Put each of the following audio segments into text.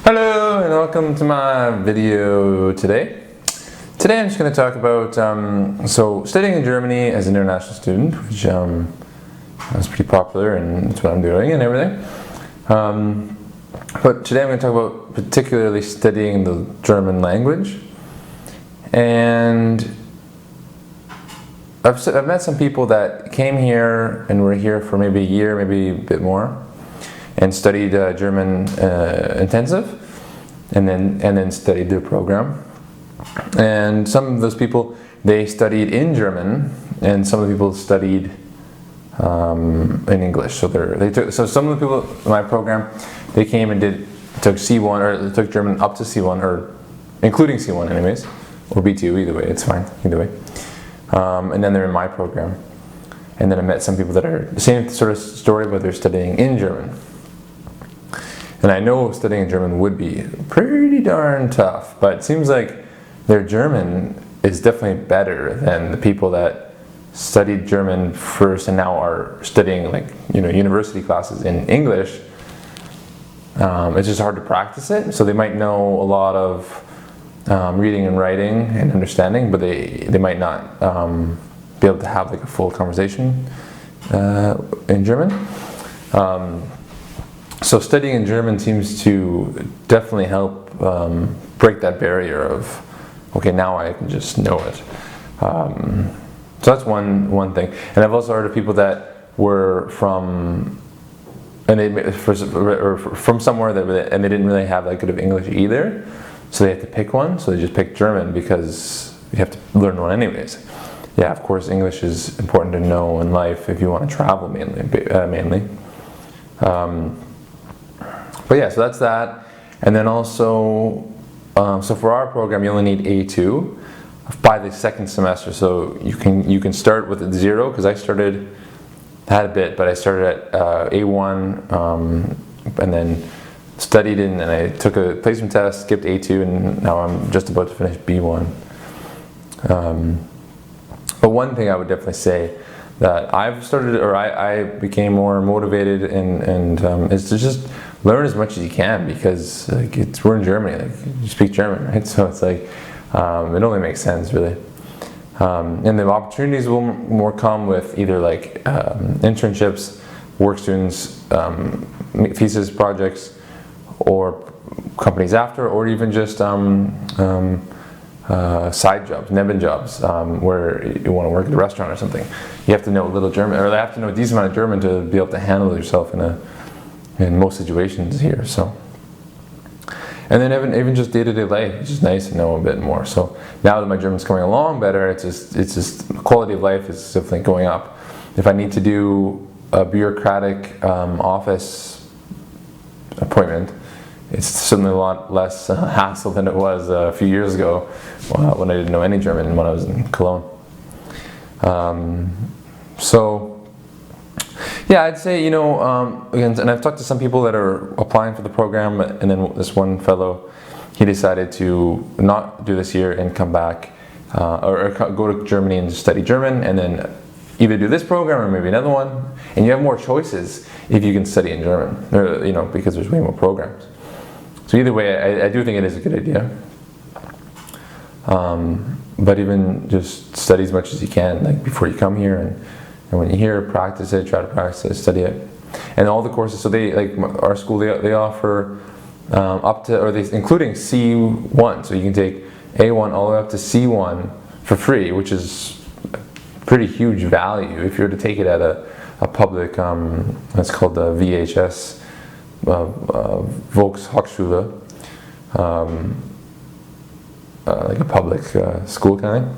Hello and welcome to my video today. Today I'm just going to talk about studying in Germany as an international student, which is pretty popular and that's what I'm doing and everything. But today I'm going to talk about particularly studying the German language. And I've met some people that came here and were here for maybe a year, maybe a bit more, and studied German intensive, and then studied their program. And some of those people, they studied in German, and some of the people studied in English. So some of the people in my program, they came and took C1 or took German up to C1, or including C1 anyways, or B2, either way, it's fine, either way. And then they're in my program. And then I met some people that are the same sort of story, but they're studying in German. And I know studying in German would be pretty darn tough, but it seems like their German is definitely better than the people that studied German first and now are studying university classes in English. It's just hard to practice it, so they might know a lot of reading and writing and understanding, but they might not be able to have a full conversation in German. So studying in German seems to definitely help break that barrier of, okay, now I can just know it. So that's one thing. And I've also heard of people that were from somewhere and they didn't really have that good of English either. So they had to pick one. So they just picked German because you have to learn one anyways. Yeah, of course, English is important to know in life if you want to travel mainly. But yeah, so that's that. And then also, so for our program, you only need A2 by the second semester. So you can start with 0, because I had a bit, but I started at A1 and then studied and I took a placement test, skipped A2, and now I'm just about to finish B1. But one thing I would definitely say that I became more motivated and is to just learn as much as you can, because we're in Germany, you speak German, right? So it's it only makes sense, really. And the opportunities will more come with either internships, work students, thesis projects, or companies after, or even just side jobs, Neben jobs, where you want to work at a restaurant or something. You have to know a little German, or they have to know a decent amount of German to be able to handle yourself in most situations here. So, and then even just day-to-day life, it's just nice to know a bit more. So now that my German's coming along better, it's just quality of life is definitely going up. If I need to do a bureaucratic office appointment, it's certainly a lot less hassle than it was a few years ago when I didn't know any German when I was in Cologne. Yeah, I'd say, again, and I've talked to some people that are applying for the program, and then this one fellow, he decided to not do this year and come back, or go to Germany and study German, and then either do this program or maybe another one. And you have more choices if you can study in German, because there's way more programs. So either way, I do think it is a good idea. But even just study as much as you can, before you come here, and when you're here, practice it, try to practice it, study it. And all the courses, so our school, they offer up to, including C1, so you can take A1 all the way up to C1 for free, which is pretty huge value if you were to take it at a public, it's called the VHS, Volkshochschule, like a public school kind of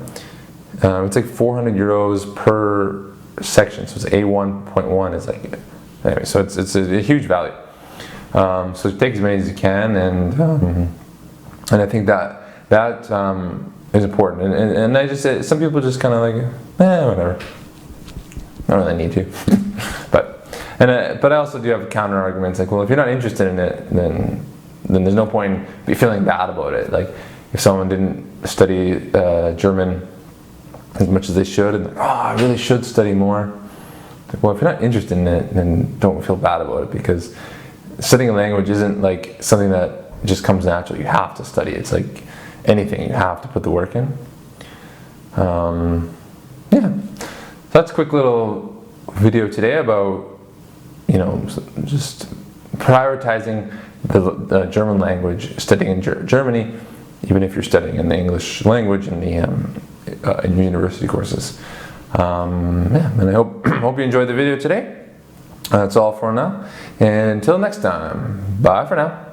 thing. It's 400 euros per section, so it's A1.1 is anyway, so it's a huge value. So take as many as you can, and I think that is important. And I just say, some people just kind of whatever, I don't really need to. But I also do have counter arguments, well, if you're not interested in it, then there's no point in feeling bad about it. If someone didn't study German as much as they should, and I really should study more. Well, if you're not interested in it, then don't feel bad about it, because studying a language isn't something that it just comes natural. You have to study. It's like anything, you have to put the work in. Yeah, so that's a quick little video today about, just prioritizing the German language, studying in Germany, even if you're studying in the English language in your university courses. And I hope you enjoyed the video today. That's all for now, and until next time, bye for now.